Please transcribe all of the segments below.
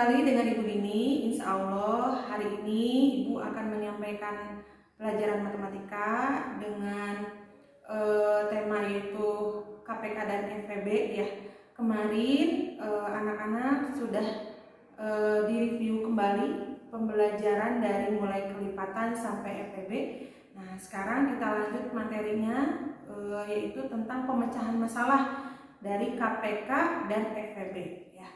kembali dengan Ibu Nini. Insya Allah hari ini Ibu akan menyampaikan pelajaran matematika dengan tema yaitu KPK dan FEB ya. Kemarin anak-anak sudah direview kembali pembelajaran dari mulai kelipatan sampai FEB. Nah, sekarang kita lanjut materinya yaitu tentang pemecahan masalah dari KPK dan FEB ya.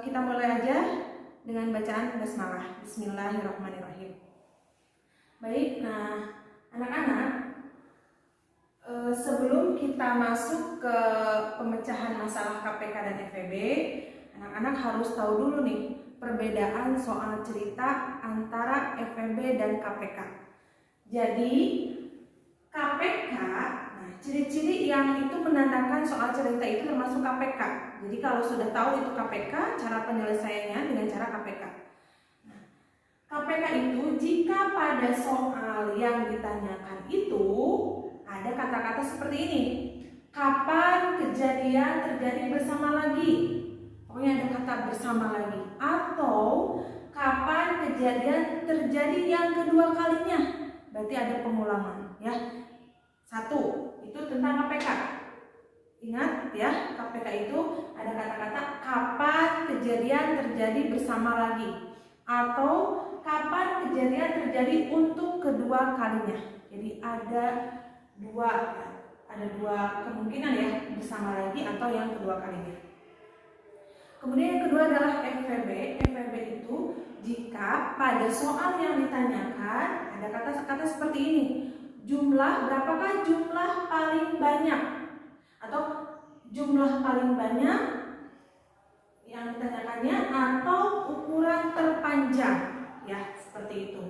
Kita mulai aja dengan bacaan basmalah. Bismillahirrahmanirrahim. Baik, nah anak-anak, sebelum kita masuk ke pemecahan masalah KPK dan FEB, anak-anak harus tahu dulu nih perbedaan soal cerita antara FEB dan KPK. Jadi KPK, nah ciri-ciri yang itu menandakan soal cerita itu termasuk KPK. Jadi kalau sudah tahu itu KPK, cara penyelesaiannya dengan cara KPK. Nah, KPK itu jika pada soal yang ditanyakan itu ada kata-kata seperti ini. Kapan kejadian terjadi bersama lagi? Pokoknya ada kata bersama lagi. Atau kapan kejadian terjadi yang kedua kalinya? Berarti ada pengulangan ya. Satu, itu tentang KPK. Ingat ya, KPK itu ada kata-kata kapan kejadian terjadi bersama lagi, atau kapan kejadian terjadi untuk kedua kalinya. Jadi ada dua kemungkinan ya, bersama lagi atau yang kedua kalinya. Kemudian yang kedua adalah FEB. FEB itu jika pada soal yang ditanyakan ada kata-kata seperti ini. Berapakah jumlah paling banyak? Atau jumlah paling banyak yang ditanyakannya, atau ukuran terpanjang ya, seperti itu.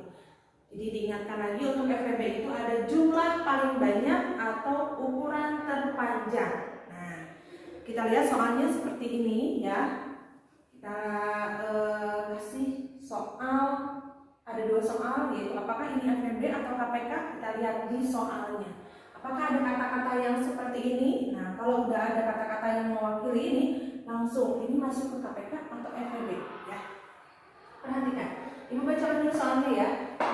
Jadi diingatkan lagi untuk FEB itu ada jumlah paling banyak atau ukuran terpanjang. Nah, kita lihat soalnya seperti ini ya. Kita kasih soal, ada dua soal, yaitu apakah ini FEB atau KPK. Kita lihat di soalnya. Apakah ada kata-kata yang seperti ini? Nah, kalau udah ada kata-kata yang mewakili ini, langsung ini masuk ke KPK atau FEB ya. Perhatikan, Ibu baca dulu soalnya ya.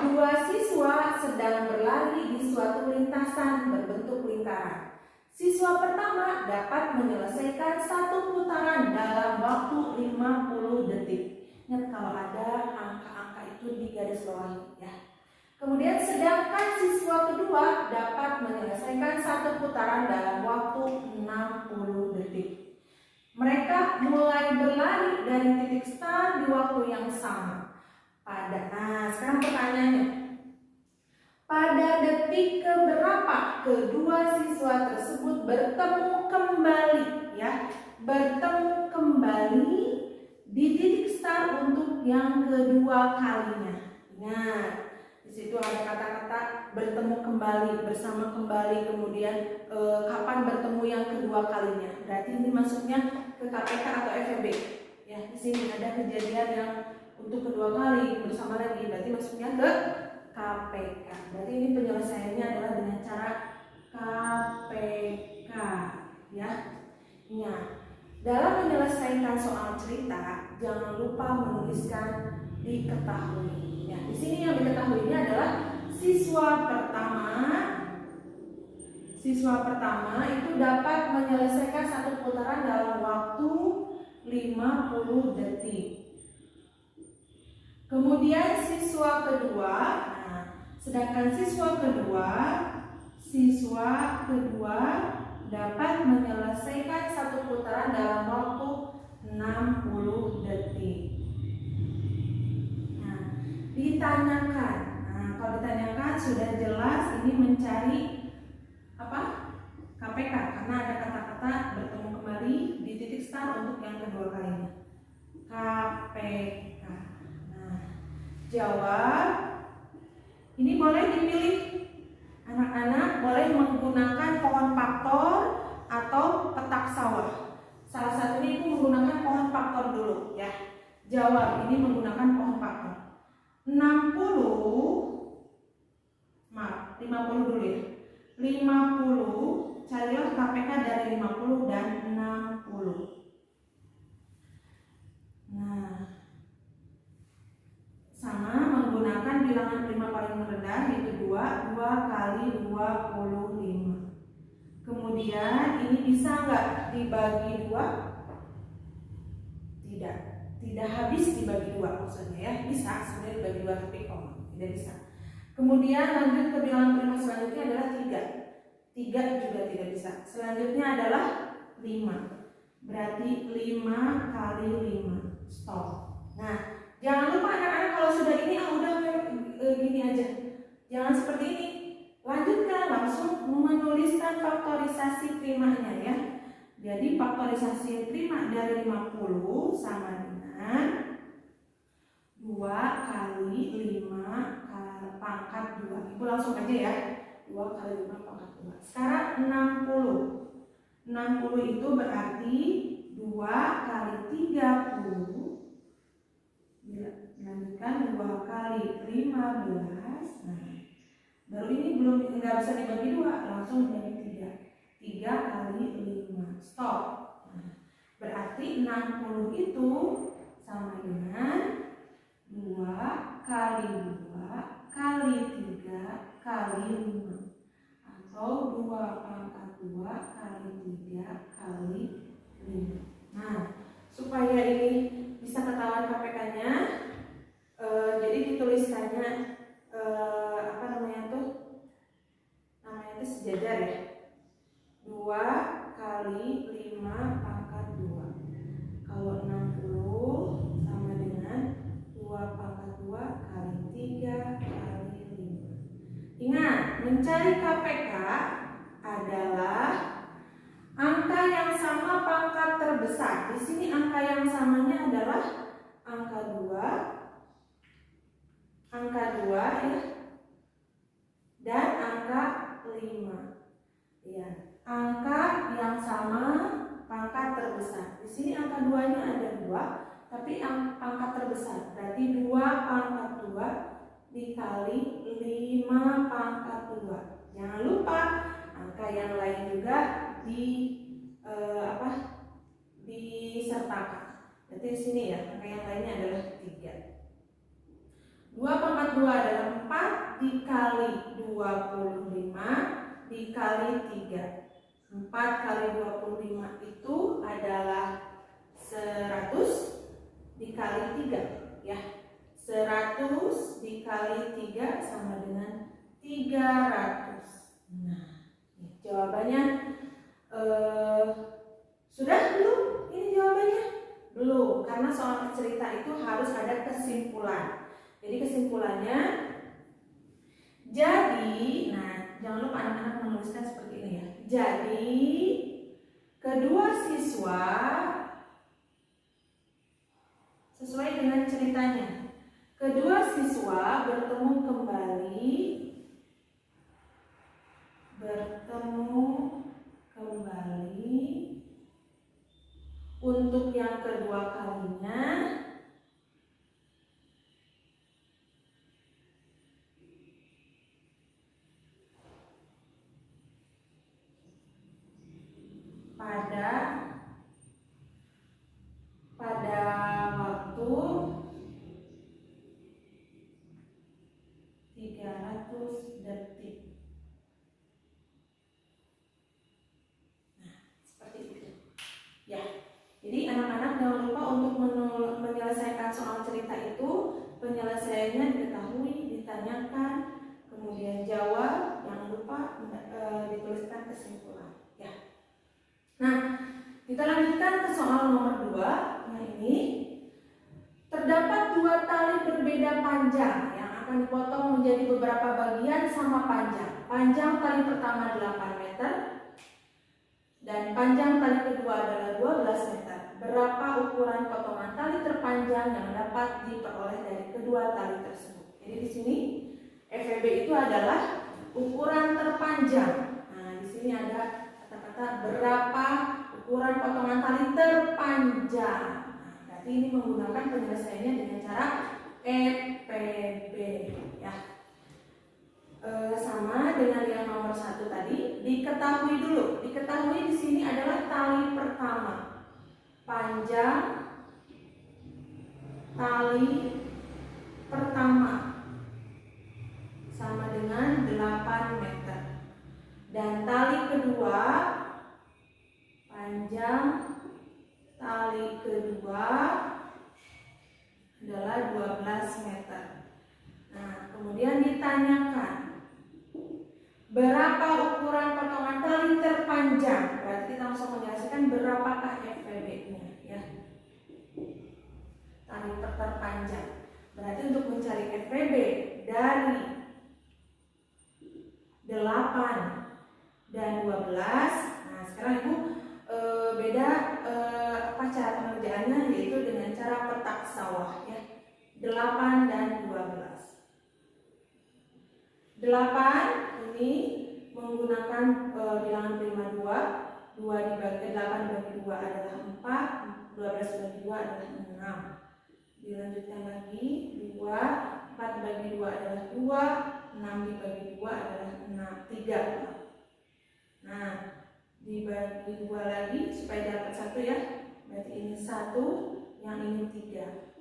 Dua siswa sedang berlari di suatu lintasan berbentuk lingkaran. Siswa pertama dapat menyelesaikan satu putaran dalam waktu 50 detik. Ingat kalau ada angka-angka itu di garis bawah ya. Kemudian sedangkan siswa kedua dapat menyelesaikan satu putaran dalam waktu 60 detik. Mereka mulai berlari dari titik start di waktu yang sama. Nah, sekarang pertanyaannya. Pada detik keberapa kedua siswa tersebut bertemu kembali ya? Bertemu kembali di titik start untuk yang kedua kalinya. Nah, di situ ada kata-kata bertemu kembali, bersama kembali, kemudian kapan bertemu yang kedua kalinya. Berarti ini masuknya ke KPK atau FEB. Ya, di sini ada kejadian yang untuk kedua kali bersama lagi, berarti masuknya ke KPK. Berarti ini penyelesaiannya adalah dengan cara KPK ya. Nah, dalam menyelesaikan soal cerita jangan lupa menuliskan diketahui. Ya, di sini yang diketahuinya adalah siswa pertama itu dapat menyelesaikan satu putaran dalam waktu 50 detik. Kemudian siswa kedua, nah, sedangkan siswa kedua dapat menyelesaikan satu putaran dalam waktu 60 detik. Nah, ditanyakan. Nah, kalau ditanyakan sudah jelas ini mencari apa? KPK, karena ada kata-kata bertemu kembali di titik start untuk yang kedua kalinya. KPK. Jawab. Ini boleh dipilih. Anak-anak boleh menggunakan pohon faktor atau petak sawah. Salah satunya itu menggunakan pohon faktor dulu ya. Jawab, ini menggunakan pohon faktor. 50 dulu ya. 50, carilah KPK dari 50 dan 60. Nah, bilangan prima paling rendah yaitu 2 kali 25. Kemudian ini bisa nggak dibagi 2? Tidak habis dibagi 2 maksudnya ya. Bisa sebenarnya dibagi 2 tapi koma, tidak bisa. Kemudian lanjut ke bilangan prima selanjutnya adalah 3. 3 juga tidak bisa. Selanjutnya adalah 5. Berarti 5 kali 5. Stop. Nah, jangan lupa anak-anak kalau sudah ini udah gini aja. Jangan seperti ini. Lanjutkan langsung menuliskan faktorisasi primanya ya. Jadi faktorisasi prima dari 50 sama dengan 2 kali 5 pangkat 2. Itu langsung aja ya. 2 kali 5 pangkat 2. Sekarang 60. 60 itu berarti 2 kali 30. Lanjutkan 2 kali 15. Nah, baru ini belum nggak bisa dibagi 2, langsung dibagi 3. 3 kali 5. Stop. Nah, berarti 60 itu sama dengan 2 kali 2 kali 3 kali 5. Atau 2 pangkat 2 kali 3 kali 5. Nah, supaya ini bisa ketahuan KPK-nya, jadi dituliskannya apa namanya tuh? Namanya itu sejajar ya. 2 kali 5 pangkat 2. Kalau 60 sama dengan 2 pangkat 2 kali 3 kali 5. Ingat, mencari KPK adalah angka yang sama pangkat terbesar. Di sini angka yang samanya adalah angka 2 ya, dan angka 5. Ya, angka yang sama pangkat terbesar. Di sini angka 2-nya ada 2, tapi pangkat terbesar berarti 2 pangkat 2 dikali 5 pangkat 2. Jangan lupa angka yang lain juga disertakan. Berarti di sini ya, angka yang lainnya adalah 3. 2 pangkat 2 adalah 4 dikali 25 dikali 3. 4 kali 25 itu adalah 100 dikali 3 ya. 100 dikali 3 sama dengan 300. Nah, jawabannya sudah belum? Ini jawabannya belum, karena soal cerita itu harus ada kesimpulan. Jadi kesimpulannya, nah jangan lupa anak-anak menuliskan seperti ini ya. Jadi kedua siswa sesuai dengan ceritanya. Kedua siswa bertemu kembali untuk yang kedua kalinya pada waktu 300 detik. Nah, seperti itu. Ya. Jadi anak-anak jangan lupa untuk menyelesaikan soal cerita itu, penyelesaiannya diketahui, ditanyakan, kemudian jawab, jangan lupa dituliskan kesimpulan. Ya. Nah, kita lanjutkan ke soal nomor 2. Nah, ini terdapat 2 tali berbeda panjang yang akan dipotong menjadi beberapa bagian sama panjang. Panjang tali pertama 8 meter dan panjang tali kedua adalah 12 meter. Berapa ukuran potongan tali terpanjang yang dapat diperoleh dari kedua tali tersebut? Jadi di sini FEB itu adalah ukuran terpanjang. Nah, di sini ada kata-kata berapa ukuran potongan tali terpanjang. Nah, berarti ini menggunakan penyelesaiannya dengan cara FEB ya. Sama dengan yang nomor 1 tadi, diketahui dulu. Diketahui di sini adalah tali pertama. Panjang tali pertama Kemudian ditanyakan berapa ukuran potongan tali terpanjang. Berarti kita langsung menjelaskan berapakah FVB-nya ya. Tali terpanjang. Berarti untuk mencari FVB dari 8 dan 12. Nah, sekarang Ibu beda cara pengerjaannya, yaitu dengan cara petak sawah ya. 8 dan 12. 8 ini menggunakan bilangan prima 2 dibagi 8 dibagi 2 adalah 4, 12 dibagi 2 adalah 6. Dilanjutkan lagi 4 dibagi 2 adalah 2, 6 dibagi 2 adalah 3. Nah, dibagi 2 lagi supaya dapat 1 ya. Berarti ini 1, yang ini 3.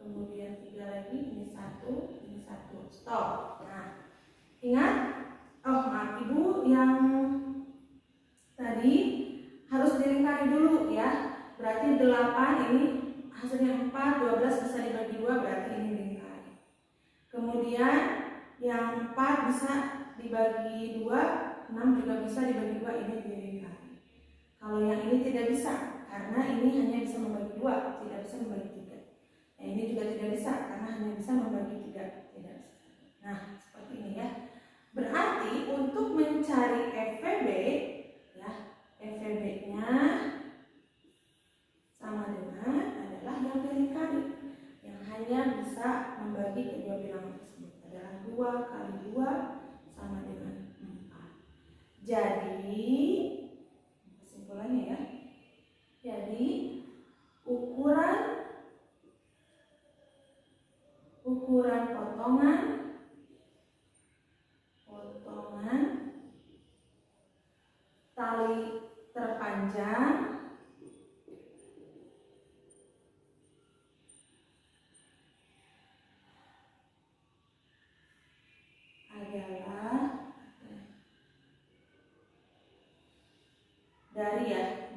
Kemudian 3 lagi, ini 1, ini 1. Stop. Nah, ingat, Ibu yang tadi harus dilingkari dulu ya. Berarti 8 ini hasilnya 4, 12 bisa dibagi 2, berarti ini lingkari. Kemudian yang 4 bisa dibagi 2, 6 juga bisa dibagi 2, ini dilingkari. Kalau yang ini tidak bisa, karena ini hanya bisa membagi 2, tidak bisa membagi 3. Nah, ini juga tidak bisa, karena hanya bisa membagi 3, tidak bisa. Nah, seperti ini ya. Berarti untuk mencari FVB ya, FVB-nya sama dengan adalah yang dilingkari, yang hanya bisa membagi kedua bilangan tersebut, adalah 2 kali 2 sama dengan 4. Jadi kesimpulannya ya, jadi ukuran potongan tali terpanjang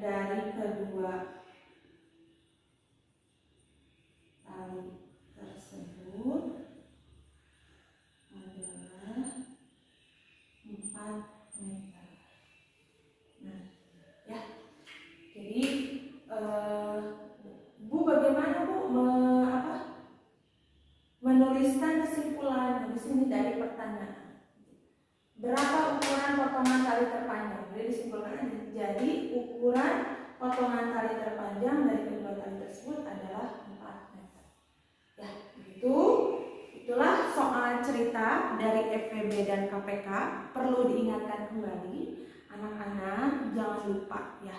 adalah dari kedua tali tersebut adalah 4 meter. Nah, ya. Jadi Bu bagaimana Bu menuliskan kesimpulan di sini dari pertanyaan. Berapa ukuran potongan tali terpanjang? Jadi disimpulkan aja. Jadi ukuran potongan tali terpanjang dari kedua tali tersebut adalah 4 meter. Ya, begitu. Itulah soal cerita dari FVB dan KPK. Perlu diingatkan kembali, anak-anak jangan lupa ya.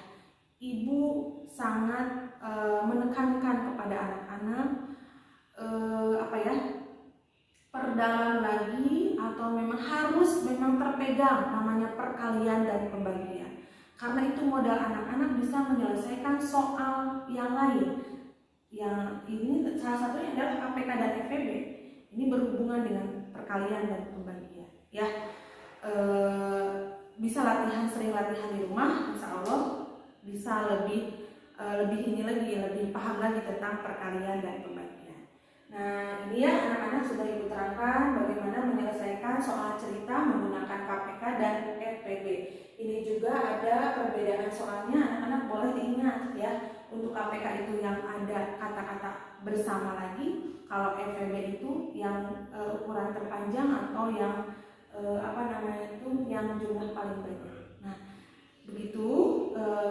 Ibu sangat menekankan kepada anak-anak perdalam lagi, atau memang terpegang namanya perkalian dan pembagian. Karena itu modal anak-anak bisa menyelesaikan soal yang lain. Yang ini salah satunya adalah KPK dan FVB. Ini berhubungan dengan perkalian dan pembagian. Ya, bisa sering latihan di rumah, insya Allah bisa lebih paham lagi tentang perkalian dan pembagian. Nah, ini ya anak-anak sudah Ibu terangkan bagaimana menyelesaikan soal cerita menggunakan KPK dan FVB. Ini juga ada perbedaan soalnya, anak-anak boleh diingat ya. Untuk KPK itu yang ada kata-kata bersama lagi, kalau FVB itu yang ukuran terpanjang atau yang yang jumlah paling banyak. Nah, begitu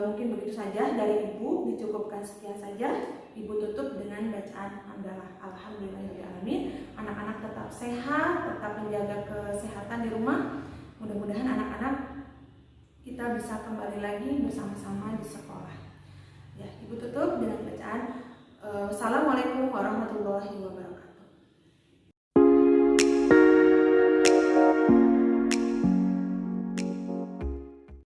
mungkin begitu saja dari Ibu, dicukupkan sekian saja. Ibu tutup dengan bacaan hamdalah. Alhamdulillahirobbilalamin. Anak-anak tetap sehat, tetap menjaga kesehatan di rumah. Mudah-mudahan anak-anak kita bisa kembali lagi bersama-sama di sekolah. Ya, Ibu tutup dengan bacaan Assalamualaikum warahmatullahi wabarakatuh.